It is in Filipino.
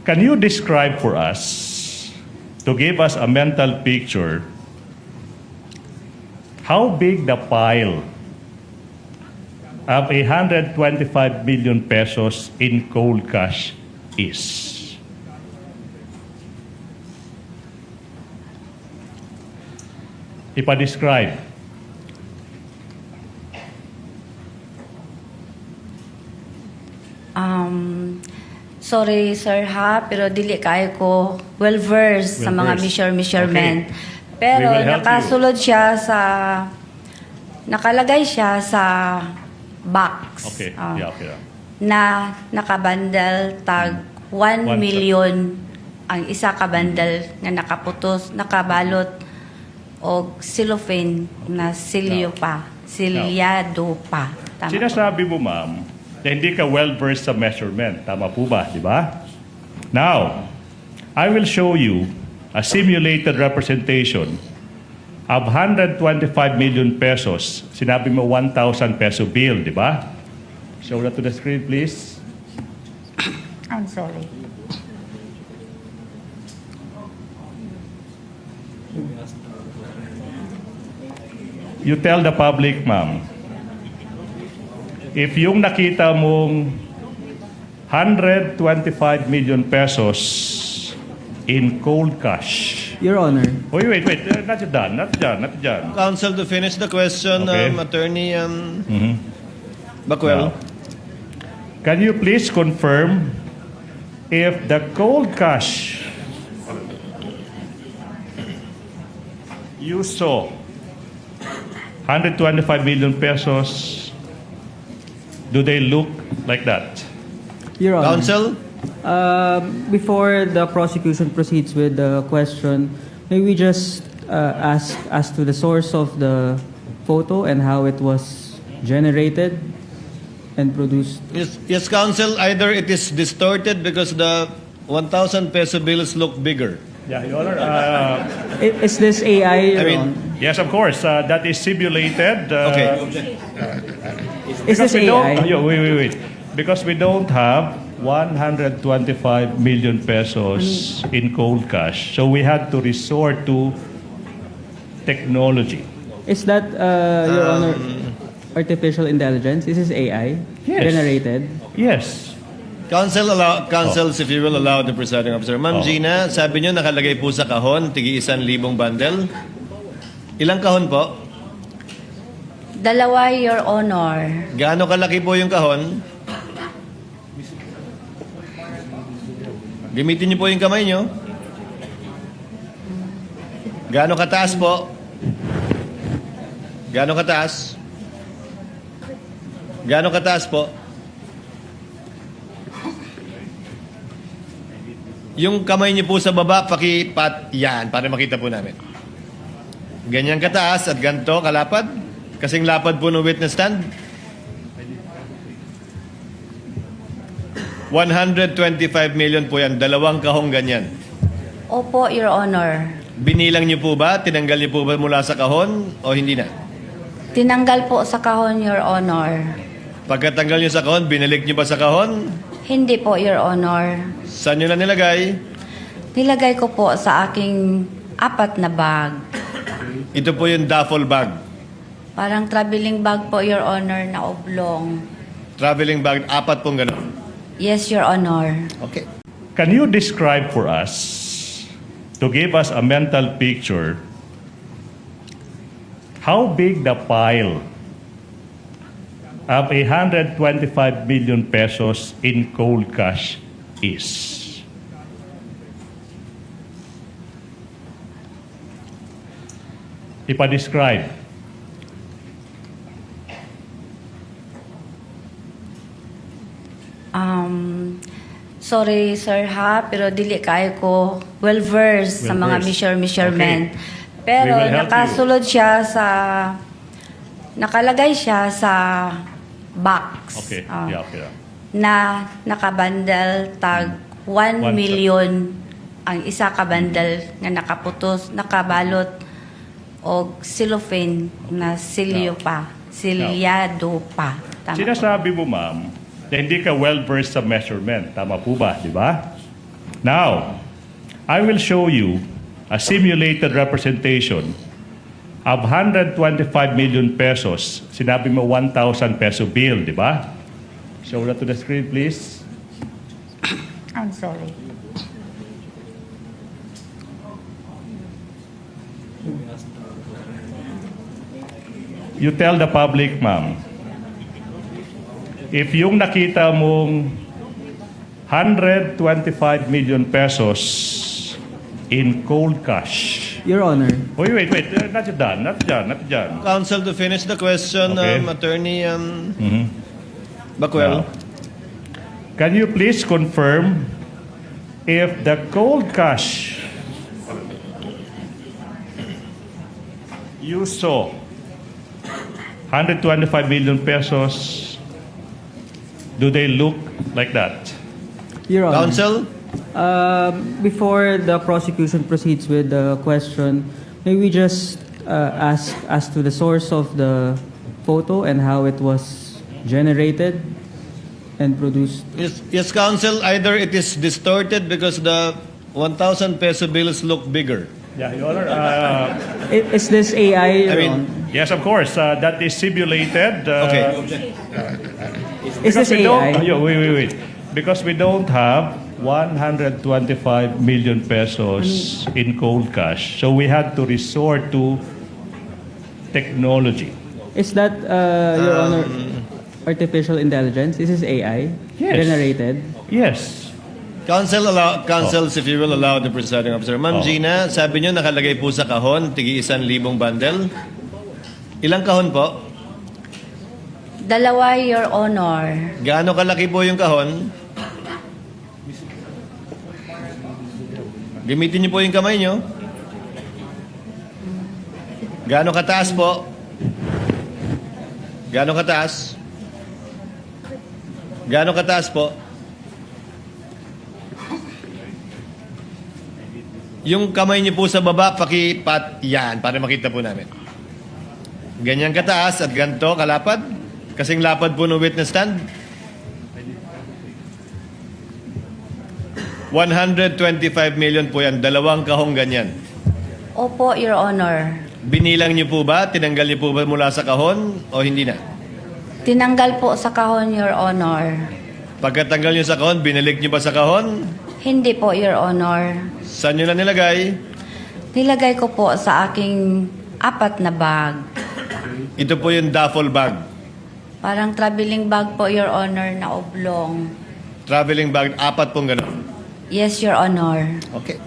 Can you describe for us, to give us a mental picture, how big the pile of 125 billion pesos in cold cash is? Ipa-describe. Sorry sir ha, pero dili kayo ko well-versed sa mga measurement. Pero We will help nakasulod siya sa, nakalagay siya sa box. Okay. Okay. Na nakabandal tag 1 One- million ang isa ka bandal nga nakaputos, nakabalot og cellophane na silyo pa, silyado pa. Tama po. Sinasabi mo, ma'am, na hindi ka well-versed sa measurement. Tama po ba? Di ba? Now, I will show you a simulated representation of 125 million pesos. Sinabi mo 1,000 peso bill, di ba? Show that to the screen, please. I'm sorry. You tell the public, ma'am, if yung nakita mong 125 million pesos in cold cash. Your Honor, Wait. Not dyan. Counsel, to finish the question, Okay. Attorney Bacuel. Now, can you please confirm if the cold cash you saw 125 million pesos, do they look like that? Your Honor. Counsel? Before the prosecution proceeds with the question, may we just ask as to the source of the photo and how it was generated and produced? Yes, Counsel. Either it is distorted because the 1,000 peso bills look bigger. Yeah, Your Honor. Is this AI, Your I mean, Honor? Yes, of course. That is simulated. Okay. Is this AI? Wait. Because we don't have 125 million pesos in cold cash. So we had to resort to technology. Is that, Your Honor, artificial intelligence? Is this AI? Yes. Generated? Yes. Counsels, if you will allow the presiding officer. Ma'am Gina, sabi niyo nakalagay po sa kahon, tigi 1,000 bundle. Ilang kahon po? Dalawa, Your Honor. Gaano kalaki po yung kahon? Gamitin niyo po yung kamay niyo. Gaano kataas po? Gaano kataas? Gaano kataas po? Yung kamay niyo po sa baba, yan, para makita po namin. Ganyan kataas at ganito kalapad? Kasing lapad po ng witness stand? 125 million po yan, dalawang kahong ganyan. Opo, Your Honor. Binilang niyo po ba? Tinanggal niyo po ba mula sa kahon o hindi na? Tinanggal po sa kahon, Your Honor. Pagkatanggal niyo sa kahon, binalik niyo ba sa kahon? Hindi po, Your Honor. Saan niyo na nilagay? Nilagay ko po sa aking 4 na bag. Ito po yung duffel bag. Parang traveling bag po, Your Honor, na oblong. Traveling bag, 4 pong gano'n. Yes, Your Honor. Okay. Can you describe for us, to give us a mental picture, how big the pile of 125 billion pesos in cold cash is? Ipa-describe. Sorry sir ha, pero dili kayo ko well-versed sa mga Well-versed. measurement. Okay. Pero We will help nakasulod siya sa, nakalagay siya sa box. Okay. Okay. Na nakabandal tag 1 One- million ang isa ka bandal nga nakaputos, nakabalot og cellophane na silyo pa, silyado pa. Tama po. Sinasabi mo, ma'am, na hindi ka well-versed sa measurement. Tama po ba? Di ba? Now, I will show you a simulated representation of 125 million pesos. Sinabi mo 1,000 peso bill, di ba? Show that to the screen, please. I'm sorry. You tell the public, ma'am, if yung nakita mong 125 million pesos in cold cash. Your Honor, Wait. Not done. Counsel, to finish the question, Okay. Attorney Bacuel. Now, can you please confirm if the cold cash you saw 125 million pesos, do they look like that? Your Honor. Counsel? Before the prosecution proceeds with the question, may we just ask as to the source of the photo and how it was generated and produced? Yes, Counsel. Either it is distorted because the 1,000 peso bills look bigger. Yeah, Your Honor. Is this AI? Your I mean, Honor? Yes, of course. That is simulated. Okay. Is this we don't, AI? wait. Because we don't have 125 million pesos in cold cash. So we had to resort to technology. Is that, Your Honor, artificial intelligence? Is this AI? Yes. Generated? Yes. Counsels, if you will allow the presiding officer. Ma'am Gina, sabi nyo nakalagay po sa kahon, tigi 1,000 bundle. Ilang kahon po? Dalawa, Your Honor. Gaano kalaki po yung kahon? Gamitin niyo po yung kamay niyo. Gaano kataas po? Gaano kataas? Gaano kataas po? Yung kamay niyo po sa baba, yan, para makita po namin. Ganyan kataas at ganito kalapad? Kasing lapad po ng witness stand? 125 million po yan. Dalawang kahong ganyan. Opo, Your Honor. Binilang niyo po ba? Tinanggal niyo po ba mula sa kahon o hindi na? Tinanggal po sa kahon, Your Honor. Pagkatanggal niyo sa kahon, binalik niyo ba sa kahon? Hindi po, Your Honor. Saan niyo na nilagay? Nilagay ko po sa aking 4 na bag. Ito po yung duffel bag. Parang traveling bag po, Your Honor, na oblong. Traveling bag, 4 pong gano'n. Yes, Your Honor. Okay.